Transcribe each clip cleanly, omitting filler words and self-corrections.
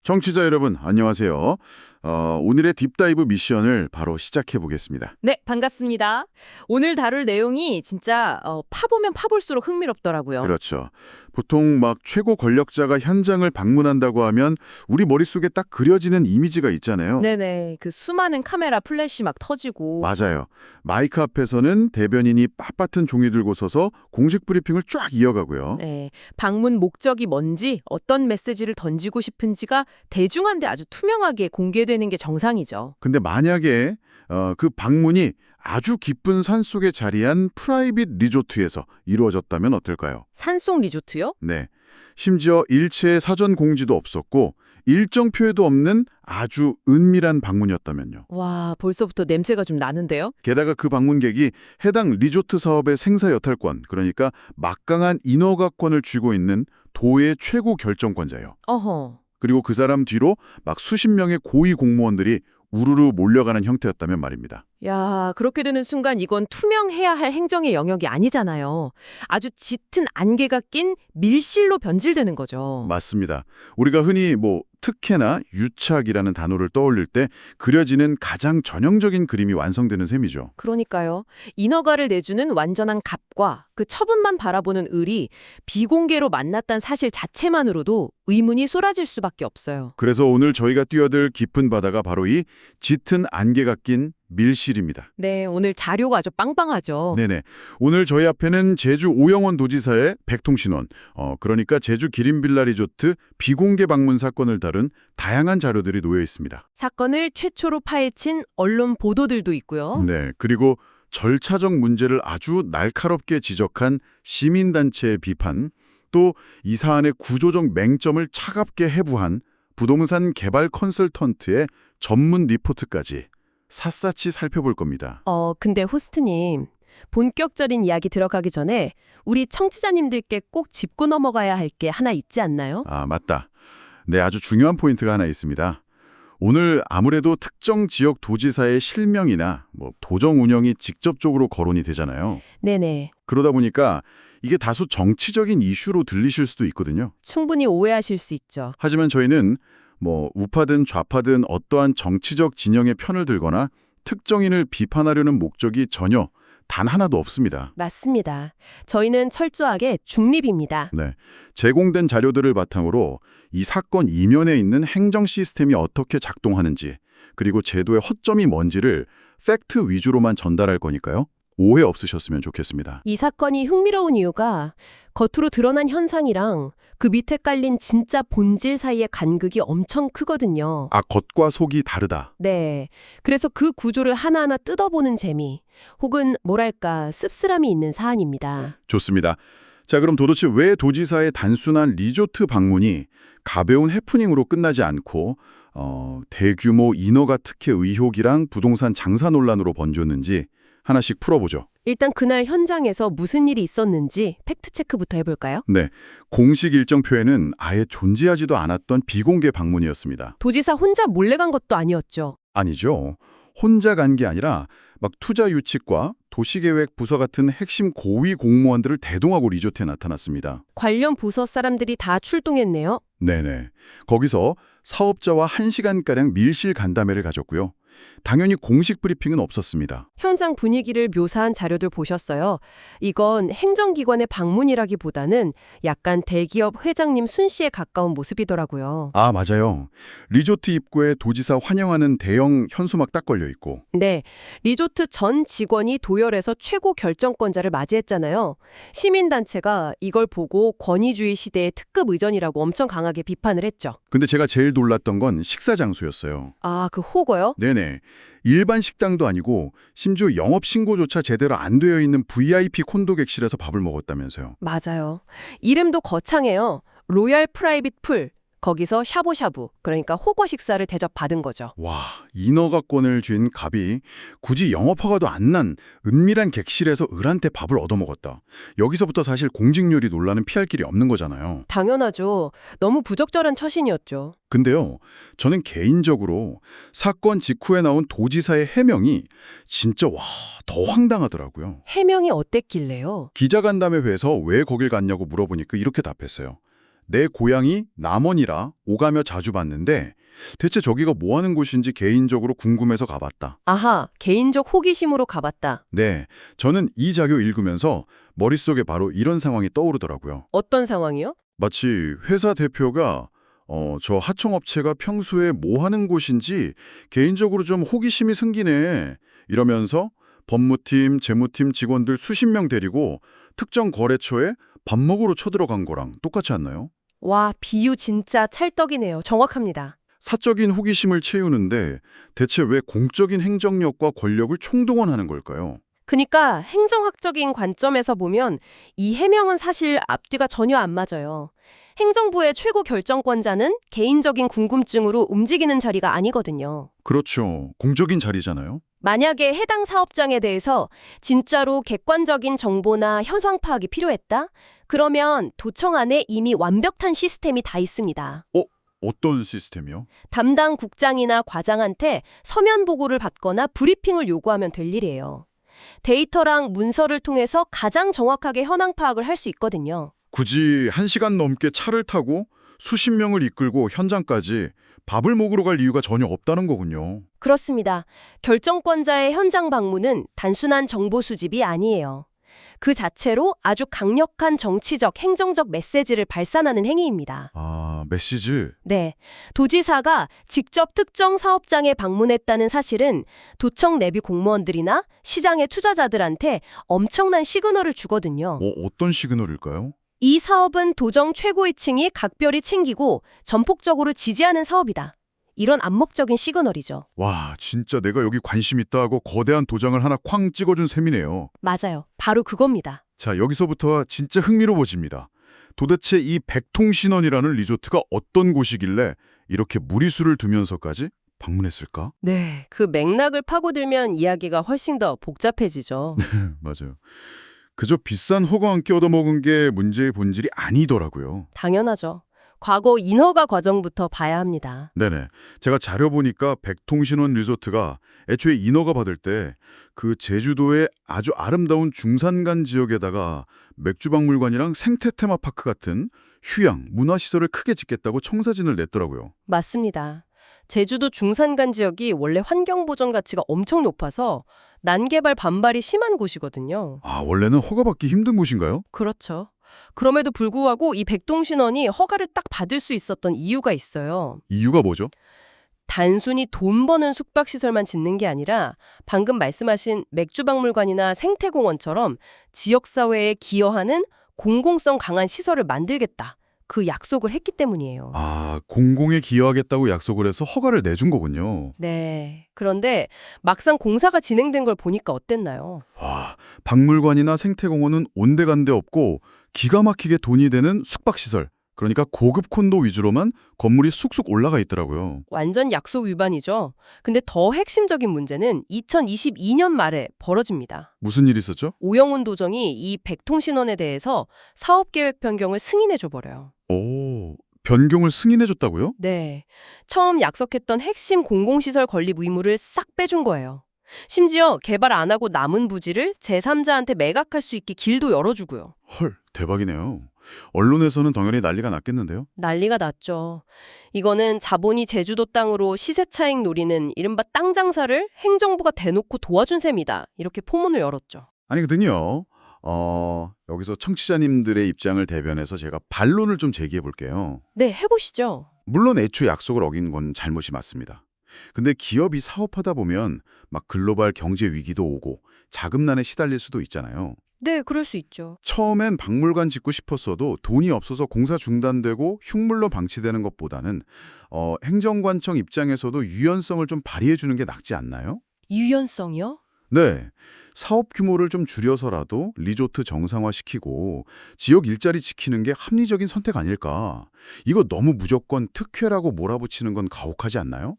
청취자 여러분, 안녕하세요. 오늘의 딥다이브 미션을 바로 시작해 보겠습니다. 네, 반갑습니다. 오늘 다룰 내용이 진짜 파보면 파볼수록 흥미롭더라고요. 그렇죠. 보통 막 최고 권력자가 현장을 방문한다고 하면 우리 머릿속에 딱 그려지는 이미지가 있잖아요. 네네, 그 수많은 카메라 플래시 막 터지고. 맞아요. 마이크 앞에서는 대변인이 빳빳한 종이 들고 서서 공식 브리핑을 쫙 이어가고요. 네, 방문 목적이 뭔지, 어떤 메시지를 던지고 싶은지가 대중한테 아주 투명하게 공개되는 게 정상이죠. 근데 만약에 그 방문이 아주 깊은 산속에 자리한 프라이빗 리조트에서 이루어졌다면 어떨까요? 산속 리조트요? 네. 심지어 일체의 사전 공지도 없었고 일정 표에도 없는 아주 은밀한 방문이었다면요. 와, 벌써부터 냄새가 좀 나는데요? 게다가 그 방문객이 해당 리조트 사업의 생사 여탈권, 그러니까 막강한 인허가권을 쥐고 있는 도의 최고 결정권자예요. 어허. 그리고 그 사람 뒤로 막 수십 명의 고위 공무원들이 우르르 몰려가는 형태였다면 말입니다. 야, 그렇게 되는 순간 이건 투명해야 할 행정의 영역이 아니잖아요. 아주 짙은 안개가 낀 밀실로 변질되는 거죠. 맞습니다. 우리가 흔히 특혜나 유착이라는 단어를 떠올릴 때 그려지는 가장 전형적인 그림이 완성되는 셈이죠. 그러니까요. 인허가를 내주는 완전한 갑과 그 처분만 바라보는 을이 비공개로 만났다는 사실 자체만으로도 의문이 쏟아질 수밖에 없어요. 그래서 오늘 저희가 뛰어들 깊은 바다가 바로 이 짙은 안개가 낀 밀실입니다. 네, 오늘 자료가 아주 빵빵하죠. 네네. 오늘 저희 앞에는 제주 오영원 도지사의 백통신원, 그러니까 제주 기린빌라 리조트 비공개 방문 사건을 다룬 다양한 자료들이 놓여 있습니다. 사건을 최초로 파헤친 언론 보도들도 있고요. 네. 그리고 절차적 문제를 아주 날카롭게 지적한 시민단체의 비판, 또 이 사안의 구조적 맹점을 차갑게 해부한 부동산 개발 컨설턴트의 전문 리포트까지 샅샅이 살펴볼 겁니다. 근데 호스트님, 본격적인 이야기 들어가기 전에 우리 청취자님들께 꼭 짚고 넘어가야 할 게 하나 있지 않나요? 아, 맞다. 네, 아주 중요한 포인트가 하나 있습니다. 오늘 아무래도 특정 지역 도지사의 실명이나 도정 운영이 직접적으로 거론이 되잖아요. 네네. 그러다 보니까 이게 다소 정치적인 이슈로 들리실 수도 있거든요. 충분히 오해하실 수 있죠. 하지만 저희는 우파든 좌파든 어떠한 정치적 진영의 편을 들거나 특정인을 비판하려는 목적이 전혀 단 하나도 없습니다. 맞습니다. 저희는 철저하게 중립입니다. 네, 제공된 자료들을 바탕으로 이 사건 이면에 있는 행정 시스템이 어떻게 작동하는지, 그리고 제도의 허점이 뭔지를 팩트 위주로만 전달할 거니까요. 오해 없으셨으면 좋겠습니다. 이 사건이 흥미로운 이유가 겉으로 드러난 현상이랑 그 밑에 깔린 진짜 본질 사이의 간극이 엄청 크거든요. 아, 겉과 속이 다르다. 네. 그래서 그 구조를 하나하나 뜯어보는 재미, 혹은 뭐랄까 씁쓸함이 있는 사안입니다. 좋습니다. 자, 그럼 도대체 왜 도지사의 단순한 리조트 방문이 가벼운 해프닝으로 끝나지 않고 대규모 인허가 특혜 의혹이랑 부동산 장사 논란으로 번졌는지 하나씩 풀어보죠. 일단 그날 현장에서 무슨 일이 있었는지 팩트체크부터 해볼까요? 네, 공식 일정표에는 아예 존재하지도 않았던 비공개 방문이었습니다. 도지사 혼자 몰래 간 것도 아니었죠. 아니죠. 혼자 간 게 아니라 막 투자 유치과 도시계획 부서 같은 핵심 고위 공무원들을 대동하고 리조트에 나타났습니다. 관련 부서 사람들이 다 출동했네요. 네네. 거기서 사업자와 1시간가량 밀실 간담회를 가졌고요. 당연히 공식 브리핑은 없었습니다. 현장 분위기를 묘사한 자료들 보셨어요? 이건 행정기관의 방문이라기보다는 약간 대기업 회장님 순시에 가까운 모습이더라고요. 아, 맞아요. 리조트 입구에 도지사 환영하는 대형 현수막 딱 걸려 있고. 네, 리조트 전 직원이 도열해서 최고 결정권자를 맞이했잖아요. 시민단체가 이걸 보고 권위주의 시대의 특급 의전이라고 엄청 강하게 비판을 했죠. 근데 제가 제일 놀랐던 건 식사 장소였어요. 아, 그 호거요? 네네. 일반 식당도 아니고 심지어 영업신고조차 제대로 안 되어 있는 VIP 콘도 객실에서 밥을 먹었다면서요. 맞아요. 이름도 거창해요. 로얄 프라이빗 풀. 거기서 샤브샤브, 그러니까 호거 식사를 대접받은 거죠. 와, 인허가권을 쥔 갑이 굳이 영업허가도 안 난 은밀한 객실에서 을한테 밥을 얻어먹었다. 여기서부터 사실 공직률이 논란은 피할 길이 없는 거잖아요. 당연하죠. 너무 부적절한 처신이었죠. 근데요, 저는 개인적으로 사건 직후에 나온 도지사의 해명이 진짜 더 황당하더라고요. 해명이 어땠길래요? 기자간담회에서 왜 거길 갔냐고 물어보니까 이렇게 답했어요. 내 고향이 남원이라 오가며 자주 봤는데 대체 저기가 뭐 하는 곳인지 개인적으로 궁금해서 가봤다. 아하, 개인적 호기심으로 가봤다. 네, 저는 이 자료 읽으면서 머릿속에 바로 이런 상황이 떠오르더라고요. 어떤 상황이요? 마치 회사 대표가 저 하청업체가 평소에 뭐 하는 곳인지 개인적으로 좀 호기심이 생기네 이러면서 법무팀, 재무팀 직원들 수십 명 데리고 특정 거래처에 밥 먹으러 쳐들어간 거랑 똑같지 않나요? 와, 비유 진짜 찰떡이네요. 정확합니다. 사적인 호기심을 채우는데 대체 왜 공적인 행정력과 권력을 총동원하는 걸까요? 그니까 행정학적인 관점에서 보면 이 해명은 사실 앞뒤가 전혀 안 맞아요. 행정부의 최고 결정권자는 개인적인 궁금증으로 움직이는 자리가 아니거든요. 그렇죠. 공적인 자리잖아요. 만약에 해당 사업장에 대해서 진짜로 객관적인 정보나 현황 파악이 필요했다? 그러면 도청 안에 이미 완벽한 시스템이 다 있습니다. 어떤 시스템이요? 담당 국장이나 과장한테 서면 보고를 받거나 브리핑을 요구하면 될 일이에요. 데이터랑 문서를 통해서 가장 정확하게 현황 파악을 할 수 있거든요. 굳이 1시간 넘게 차를 타고 수십 명을 이끌고 현장까지 밥을 먹으러 갈 이유가 전혀 없다는 거군요. 그렇습니다. 결정권자의 현장 방문은 단순한 정보 수집이 아니에요. 그 자체로 아주 강력한 정치적, 행정적 메시지를 발산하는 행위입니다. 아, 메시지? 네. 도지사가 직접 특정 사업장에 방문했다는 사실은 도청 내부 공무원들이나 시장의 투자자들한테 엄청난 시그널을 주거든요. 어떤 시그널일까요? 이 사업은 도정 최고위층이 각별히 챙기고 전폭적으로 지지하는 사업이다. 이런 암묵적인 시그널이죠. 와, 진짜 내가 여기 관심 있다 하고 거대한 도장을 하나 쾅 찍어준 셈이네요. 맞아요. 바로 그겁니다. 자, 여기서부터 진짜 흥미로워집니다. 도대체 이 백통신원이라는 리조트가 어떤 곳이길래 이렇게 무리수를 두면서까지 방문했을까? 네. 그 맥락을 파고들면 이야기가 훨씬 더 복잡해지죠. 맞아요. 그저 비싼 허가 함께 얻어먹은 게 문제의 본질이 아니더라고요. 당연하죠. 과거 인허가 과정부터 봐야 합니다. 네네. 제가 자료 보니까 백통신원 리조트가 애초에 인허가 받을 때 그 제주도의 아주 아름다운 중산간 지역에다가 맥주박물관이랑 생태 테마파크 같은 휴양, 문화시설을 크게 짓겠다고 청사진을 냈더라고요. 맞습니다. 제주도 중산간 지역이 원래 환경보전 가치가 엄청 높아서 난개발 반발이 심한 곳이거든요. 아, 원래는 허가받기 힘든 곳인가요? 그렇죠. 그럼에도 불구하고 이 백동신원이 허가를 딱 받을 수 있었던 이유가 있어요. 이유가 뭐죠? 단순히 돈 버는 숙박시설만 짓는 게 아니라 방금 말씀하신 맥주박물관이나 생태공원처럼 지역사회에 기여하는 공공성 강한 시설을 만들겠다. 그 약속을 했기 때문이에요. 아, 공공에 기여하겠다고 약속을 해서 허가를 내준 거군요. 네. 그런데 막상 공사가 진행된 걸 보니까 어땠나요? 와, 박물관이나 생태공원은 온데간데 없고 기가 막히게 돈이 되는 숙박시설, 그러니까 고급 콘도 위주로만 건물이 쑥쑥 올라가 있더라고요. 완전 약속 위반이죠. 근데 더 핵심적인 문제는 2022년 말에 벌어집니다. 무슨 일이 있었죠? 오영훈 도정이 이 백통신원에 대해서 사업계획 변경을 승인해줘버려요. 오, 변경을 승인해줬다고요? 네. 처음 약속했던 핵심 공공시설 건립 의무를 싹 빼준 거예요. 심지어 개발 안 하고 남은 부지를 제3자한테 매각할 수 있게 길도 열어주고요. 헐, 대박이네요. 언론에서는 당연히 난리가 났겠는데요? 난리가 났죠. 이거는 자본이 제주도 땅으로 시세 차익 노리는 이른바 땅 장사를 행정부가 대놓고 도와준 셈이다. 이렇게 포문을 열었죠. 아니거든요. 여기서 청취자님들의 입장을 대변해서 제가 반론을 좀 제기해 볼게요. 네, 해보시죠. 물론 애초에 약속을 어긴 건 잘못이 맞습니다. 근데 기업이 사업하다 보면 막 글로벌 경제 위기도 오고 자금난에 시달릴 수도 있잖아요. 네, 그럴 수 있죠. 처음엔 박물관 짓고 싶었어도 돈이 없어서 공사 중단되고 흉물로 방치되는 것보다는 행정관청 입장에서도 유연성을 좀 발휘해 주는 게 낫지 않나요? 유연성이요? 네. 사업 규모를 좀 줄여서라도 리조트 정상화시키고 지역 일자리 지키는 게 합리적인 선택 아닐까. 이거 너무 무조건 특혜라고 몰아붙이는 건 가혹하지 않나요?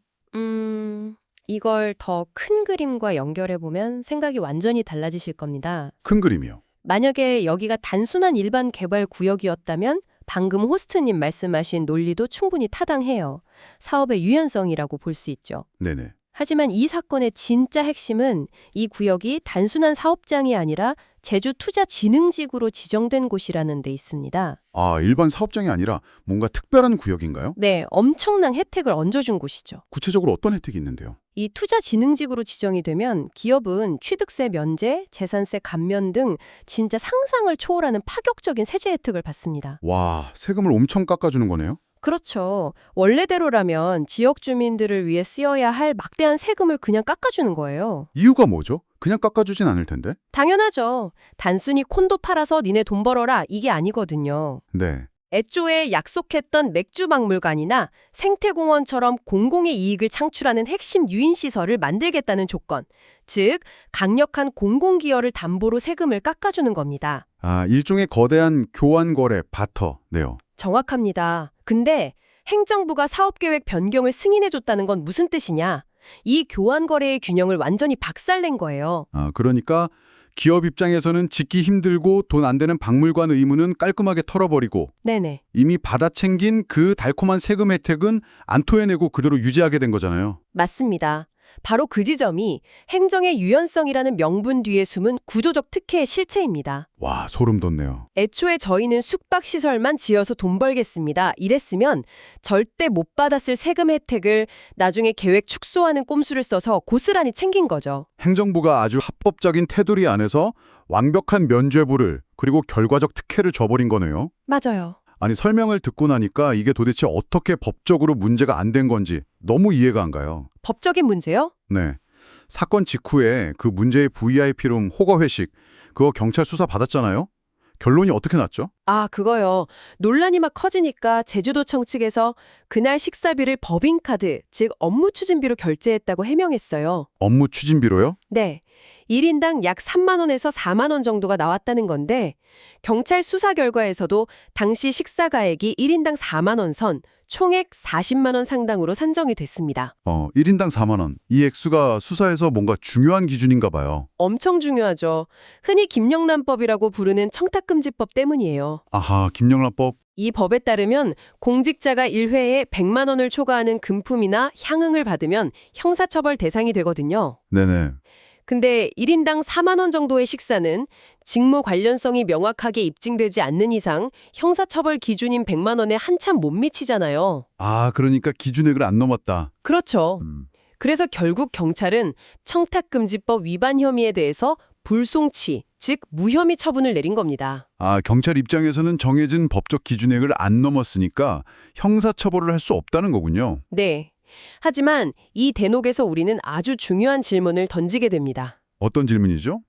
이걸 더 큰 그림과 연결해보면 생각이 완전히 달라지실 겁니다. 큰 그림이요. 만약에 여기가 단순한 일반 개발 구역이었다면 방금 호스트님 말씀하신 논리도 충분히 타당해요. 사업의 유연성이라고 볼 수 있죠. 네네. 하지만 이 사건의 진짜 핵심은 이 구역이 단순한 사업장이 아니라 제주투자진흥지구로 지정된 곳이라는 데 있습니다. 아, 일반 사업장이 아니라 뭔가 특별한 구역인가요? 네, 엄청난 혜택을 얹어준 곳이죠. 구체적으로 어떤 혜택이 있는데요? 이 투자진흥지구로 지정이 되면 기업은 취득세 면제, 재산세 감면 등 진짜 상상을 초월하는 파격적인 세제 혜택을 받습니다. 와, 세금을 엄청 깎아주는 거네요? 그렇죠. 원래대로라면 지역 주민들을 위해 쓰여야 할 막대한 세금을 그냥 깎아주는 거예요. 이유가 뭐죠? 그냥 깎아주진 않을 텐데? 당연하죠. 단순히 콘도 팔아서 니네 돈 벌어라 이게 아니거든요. 네. 애초에 약속했던 맥주박물관이나 생태공원처럼 공공의 이익을 창출하는 핵심 유인시설을 만들겠다는 조건, 즉 강력한 공공기여를 담보로 세금을 깎아주는 겁니다. 아, 일종의 거대한 교환거래, 바터네요. 정확합니다. 근데 행정부가 사업계획 변경을 승인해줬다는 건 무슨 뜻이냐? 이 교환거래의 균형을 완전히 박살낸 거예요. 아, 그러니까 기업 입장에서는 짓기 힘들고 돈 안 되는 박물관 의무는 깔끔하게 털어버리고 네네. 이미 받아 챙긴 그 달콤한 세금 혜택은 안 토해내고 그대로 유지하게 된 거잖아요. 맞습니다. 바로 그 지점이 행정의 유연성이라는 명분 뒤에 숨은 구조적 특혜의 실체입니다. 와, 소름 돋네요. 애초에 저희는 숙박시설만 지어서 돈 벌겠습니다. 이랬으면 절대 못 받았을 세금 혜택을 나중에 계획 축소하는 꼼수를 써서 고스란히 챙긴 거죠. 행정부가 아주 합법적인 테두리 안에서 완벽한 면죄부를 그리고 결과적 특혜를 줘버린 거네요. 맞아요. 아니, 설명을 듣고 나니까 이게 도대체 어떻게 법적으로 문제가 안 된 건지 너무 이해가 안 가요. 법적인 문제요? 네. 사건 직후에 그 문제의 VIP룸 호거 회식, 그거 경찰 수사 받았잖아요? 결론이 어떻게 났죠? 아, 그거요. 논란이 막 커지니까 제주도청 측에서 그날 식사비를 법인카드, 즉 업무 추진비로 결제했다고 해명했어요. 업무 추진비로요? 네. 1인당 약 3만 원에서 4만 원 정도가 나왔다는 건데 경찰 수사 결과에서도 당시 식사 가액이 1인당 4만 원 선, 총액 40만 원 상당으로 산정이 됐습니다. 1인당 4만 원. 이 액수가 수사에서 뭔가 중요한 기준인가 봐요. 엄청 중요하죠. 흔히 김영란법이라고 부르는 청탁금지법 때문이에요. 아하, 김영란법. 이 법에 따르면 공직자가 1회에 100만 원을 초과하는 금품이나 향응을 받으면 형사처벌 대상이 되거든요. 네네. 근데 1인당 4만 원 정도의 식사는 직무 관련성이 명확하게 입증되지 않는 이상 형사처벌 기준인 100만 원에 한참 못 미치잖아요. 아, 그러니까 기준액을 안 넘었다. 그렇죠. 음. 그래서 결국 경찰은 청탁금지법 위반 혐의에 대해서 불송치, 즉 무혐의 처분을 내린 겁니다. 아, 경찰 입장에서는 정해진 법적 기준액을 안 넘었으니까 형사처벌을 할 수 없다는 거군요. 네. 하지만 이 대목에서 우리는 아주 중요한 질문을 던지게 됩니다. 어떤 질문이죠?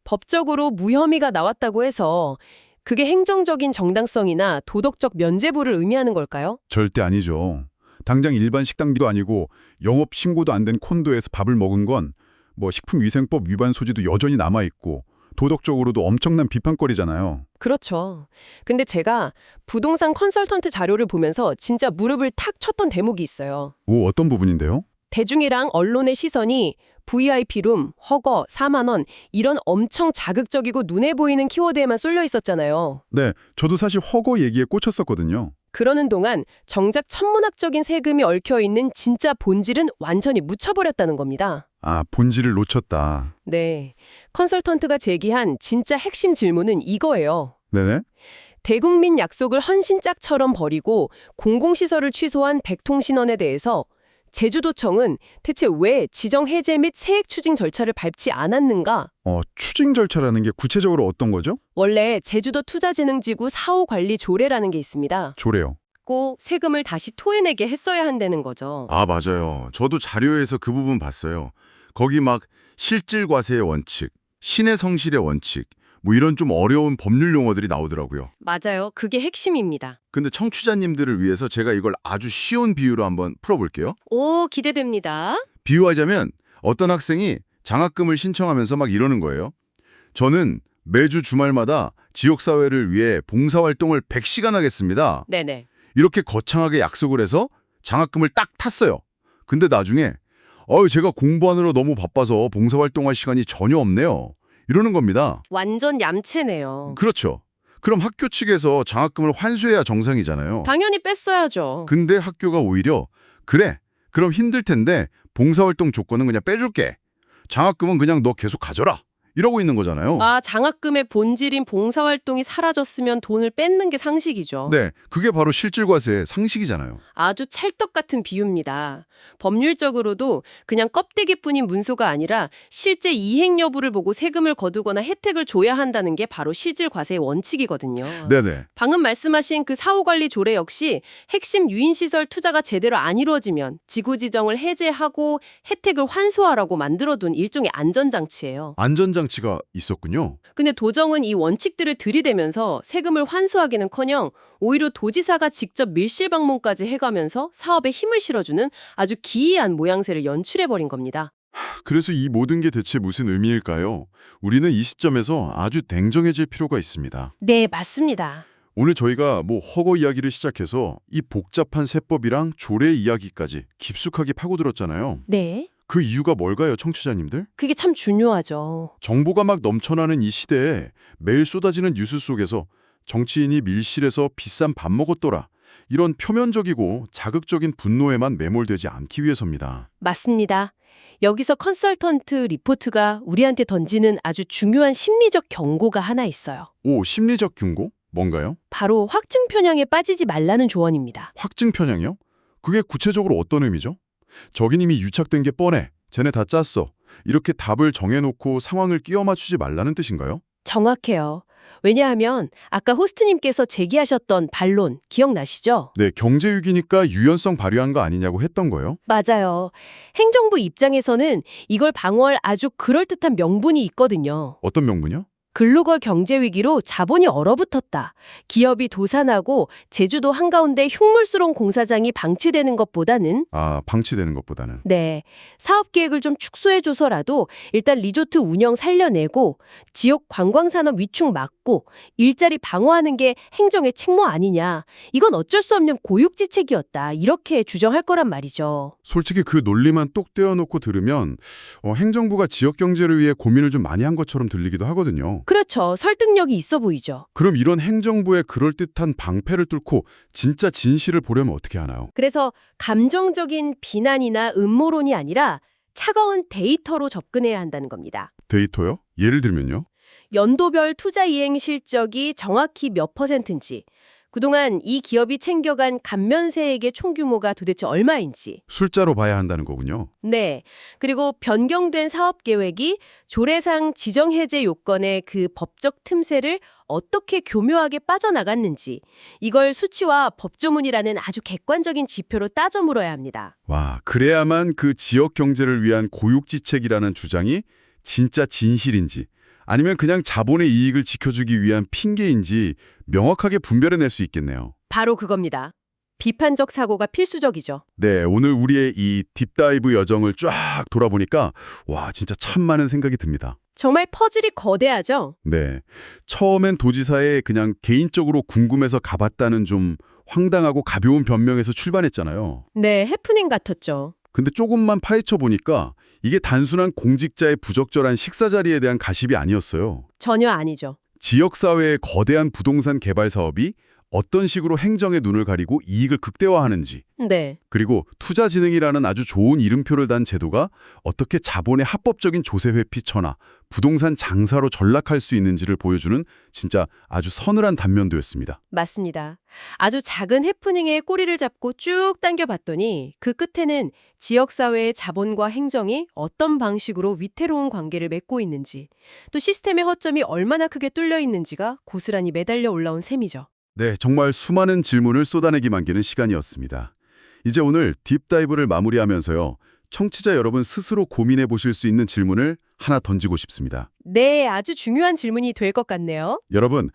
법적으로 무혐의가 나왔다고 해서 그게 행정적인 정당성이나 도덕적 면죄부를 의미하는 걸까요? 절대 아니죠. 당장 일반 식당도 아니고 영업 신고도 안 된 콘도에서 밥을 먹은 건 뭐 식품위생법 위반 소지도 여전히 남아있고 도덕적으로도 엄청난 비판거리잖아요. 그렇죠. 근데 제가 부동산 컨설턴트 자료를 보면서 진짜 무릎을 탁 쳤던 대목이 있어요. 오, 어떤 부분인데요? 대중이랑 언론의 시선이 VIP룸, 허거, 4만 원 이런 엄청 자극적이고 눈에 보이는 키워드에만 쏠려 있었잖아요. 네, 저도 사실 허거 얘기에 꽂혔었거든요. 그러는 동안 정작 천문학적인 세금이 얽혀있는 진짜 본질은 완전히 묻혀버렸다는 겁니다. 아, 본질을 놓쳤다. 네. 컨설턴트가 제기한 진짜 핵심 질문은 이거예요. 네네. 대국민 약속을 헌신짝처럼 버리고 공공시설을 취소한 백통신원에 대해서 제주도청은 대체 왜 지정 해제 및 세액 추징 절차를 밟지 않았는가? 추징 절차라는 게 구체적으로 어떤 거죠? 원래 제주도 투자진흥지구 사후관리 조례라는 게 있습니다. 조례요. 꼭 세금을 다시 토해내게 했어야 한다는 거죠. 아, 맞아요. 저도 자료에서 그 부분 봤어요. 거기 막 실질과세의 원칙, 신의 성실의 원칙, 뭐 이런 좀 어려운 법률 용어들이 나오더라고요. 맞아요. 그게 핵심입니다. 근데 청취자님들을 위해서 제가 이걸 아주 쉬운 비유로 한번 풀어볼게요. 오, 기대됩니다. 비유하자면 어떤 학생이 장학금을 신청하면서 막 이러는 거예요. 저는 매주 주말마다 지역사회를 위해 봉사활동을 100시간 하겠습니다. 네네. 이렇게 거창하게 약속을 해서 장학금을 딱 탔어요. 근데 나중에 제가 공부하느라 너무 바빠서 봉사활동할 시간이 전혀 없네요. 이러는 겁니다. 완전 얌체네요. 그렇죠. 그럼 학교 측에서 장학금을 환수해야 정상이잖아요. 당연히 뺐어야죠. 근데 학교가 오히려 그래, 그럼 힘들 텐데 봉사활동 조건은 그냥 빼줄게. 장학금은 그냥 너 계속 가져라. 이러고 있는 거잖아요. 장학금의 본질인 봉사활동이 사라졌으면 돈을 뺏는 게 상식이죠. 네, 그게 바로 실질과세의 상식이잖아요. 아주 찰떡 같은 비유입니다. 법률적으로도 그냥 껍데기뿐인 문서가 아니라 실제 이행 여부를 보고 세금을 거두거나 혜택을 줘야 한다는 게 바로 실질과세의 원칙이거든요. 네네. 방금 말씀하신 그 사후관리 조례 역시 핵심 유인시설 투자가 제대로 안 이루어지면 지구지정을 해제하고 혜택을 환수하라고 만들어둔 일종의 안전장치예요. 안전장치가 있었군요. 근데 도정은 이 원칙들을 들이대면서 세금을 환수하기는커녕 오히려 도지사가 직접 밀실 방문까지 해가면서 사업에 힘을 실어주는 아주 기이한 모양새를 연출해버린 겁니다. 그래서 이 모든 게 대체 무슨 의미일까요? 우리는 이 시점에서 아주 냉정해질 필요가 있습니다. 네, 맞습니다. 오늘 저희가 허거 이야기를 시작해서 이 복잡한 세법이랑 조례 이야기까지 깊숙하게 파고들었잖아요. 네. 그 이유가 뭘까요, 청취자님들? 그게 참 중요하죠. 정보가 막 넘쳐나는 이 시대에 매일 쏟아지는 뉴스 속에서 정치인이 밀실에서 비싼 밥 먹었더라. 이런 표면적이고 자극적인 분노에만 매몰되지 않기 위해서입니다. 맞습니다. 여기서 컨설턴트 리포트가 우리한테 던지는 아주 중요한 심리적 경고가 하나 있어요. 오, 심리적 경고? 뭔가요? 바로 확증 편향에 빠지지 말라는 조언입니다. 확증 편향이요? 그게 구체적으로 어떤 의미죠? 저긴 이미 유착된 게 뻔해. 쟤네 다 짰어. 이렇게 답을 정해놓고 상황을 끼워 맞추지 말라는 뜻인가요? 정확해요. 왜냐하면 아까 호스트님께서 제기하셨던 반론 기억나시죠? 네, 경제위기니까 유연성 발휘한 거 아니냐고 했던 거예요? 맞아요. 행정부 입장에서는 이걸 방어할 아주 그럴듯한 명분이 있거든요. 어떤 명분이요? 글로벌 경제 위기로 자본이 얼어붙었다. 기업이 도산하고 제주도 한가운데 흉물스러운 공사장이 방치되는 것보다는 방치되는 것보다는. 네, 사업 계획을 좀 축소해줘서라도 일단 리조트 운영 살려내고 지역 관광산업 위축 막고 일자리 방어하는 게 행정의 책무 아니냐. 이건 어쩔 수 없는 고육지책이었다. 이렇게 주장할 거란 말이죠. 솔직히 그 논리만 똑 떼어놓고 들으면 행정부가 지역 경제를 위해 고민을 좀 많이 한 것처럼 들리기도 하거든요. 그렇죠. 설득력이 있어 보이죠. 그럼 이런 행정부의 그럴듯한 방패를 뚫고 진짜 진실을 보려면 어떻게 하나요? 그래서 감정적인 비난이나 음모론이 아니라 차가운 데이터로 접근해야 한다는 겁니다. 데이터요? 예를 들면요? 연도별 투자 이행 실적이 정확히 몇 %인지, 그동안 이 기업이 챙겨간 감면세액의 총규모가 도대체 얼마인지. 숫자로 봐야 한다는 거군요. 네. 그리고 변경된 사업 계획이 조례상 지정 해제 요건의 그 법적 틈새를 어떻게 교묘하게 빠져나갔는지, 이걸 수치와 법조문이라는 아주 객관적인 지표로 따져 물어야 합니다. 와, 그래야만 그 지역 경제를 위한 고육지책이라는 주장이 진짜 진실인지 아니면 그냥 자본의 이익을 지켜주기 위한 핑계인지 명확하게 분별해낼 수 있겠네요. 바로 그겁니다. 비판적 사고가 필수적이죠. 네, 오늘 우리의 이 딥다이브 여정을 쫙 돌아보니까 와, 진짜 참 많은 생각이 듭니다. 정말 퍼즐이 거대하죠? 네, 처음엔 도지사에 그냥 개인적으로 궁금해서 가봤다는 좀 황당하고 가벼운 변명에서 출발했잖아요. 네, 해프닝 같았죠. 근데 조금만 파헤쳐 보니까 이게 단순한 공직자의 부적절한 식사 자리에 대한 가십이 아니었어요. 전혀 아니죠. 지역사회의 거대한 부동산 개발 사업이 어떤 식으로 행정의 눈을 가리고 이익을 극대화하는지, 네. 그리고 투자진흥이라는 아주 좋은 이름표를 단 제도가 어떻게 자본의 합법적인 조세 회피 처나 부동산 장사로 전락할 수 있는지를 보여주는 진짜 아주 서늘한 단면도였습니다. 맞습니다. 아주 작은 해프닝에 꼬리를 잡고 쭉 당겨봤더니 그 끝에는 지역사회의 자본과 행정이 어떤 방식으로 위태로운 관계를 맺고 있는지, 또 시스템의 허점이 얼마나 크게 뚫려 있는지가 고스란히 매달려 올라온 셈이죠. 네, 정말 수많은 질문을 쏟아내기 만기는 시간이었습니다. 이제 오늘 딥다이브를 마무리하면서요. 청취자 여러분 스스로 고민해 보실 수 있는 질문을 하나 던지고 싶습니다. 네, 아주 중요한 질문이 될 것 같네요. 여러분,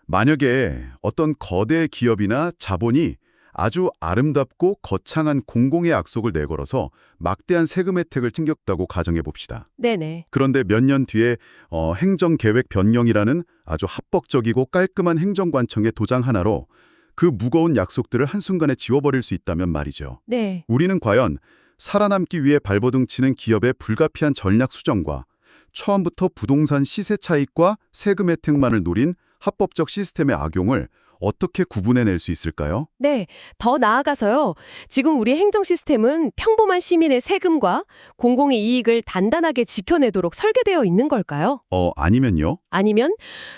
만약에 어떤 거대 기업이나 자본이 아주 아름답고 거창한 공공의 약속을 내걸어서 막대한 세금 혜택을 챙겼다고 가정해 봅시다. 네네. 그런데 몇 년 뒤에 행정계획 변경이라는 아주 합법적이고 깔끔한 행정관청의 도장 하나로 그 무거운 약속들을 한순간에 지워버릴 수 있다면 말이죠. 네. 우리는 과연 살아남기 위해 발버둥 치는 기업의 불가피한 전략 수정과 처음부터 부동산 시세 차익과 세금 혜택만을 노린 합법적 시스템의 악용을 어떻게 구분해낼 수 있을까요? 네, 더 나아가서요. 지금 우리 행정 시스템은 평범한 시민의 세금과 공공의 이익을 단단하게 지켜내도록 설계되어 있는 걸까요? 아니면요? 아니면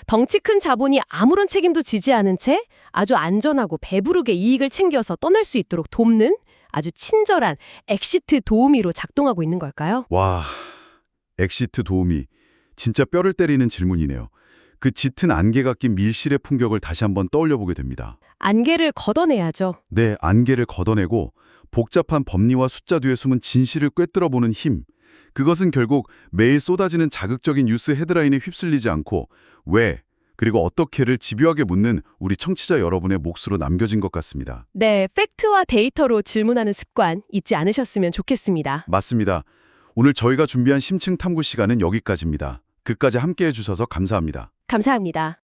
덩치 큰 자본이 아무런 책임도 지지 않은 채 아주 안전하고 배부르게 이익을 챙겨서 떠날 수 있도록 돕는 아주 친절한 엑시트 도우미로 작동하고 있는 걸까요? 와, 엑시트 도우미. 진짜 뼈를 때리는 질문이네요. 그 짙은 안개가 낀 밀실의 풍경을 다시 한번 떠올려 보게 됩니다. 안개를 걷어내야죠. 네, 안개를 걷어내고 복잡한 법리와 숫자 뒤에 숨은 진실을 꿰뚫어 보는 힘. 그것은 결국 매일 쏟아지는 자극적인 뉴스 헤드라인에 휩쓸리지 않고 왜, 그리고 어떻게를 집요하게 묻는 우리 청취자 여러분의 몫으로 남겨진 것 같습니다. 네, 팩트와 데이터로 질문하는 습관 잊지 않으셨으면 좋겠습니다. 맞습니다. 오늘 저희가 준비한 심층 탐구 시간은 여기까지입니다. 끝까지 함께해 주셔서 감사합니다. 감사합니다.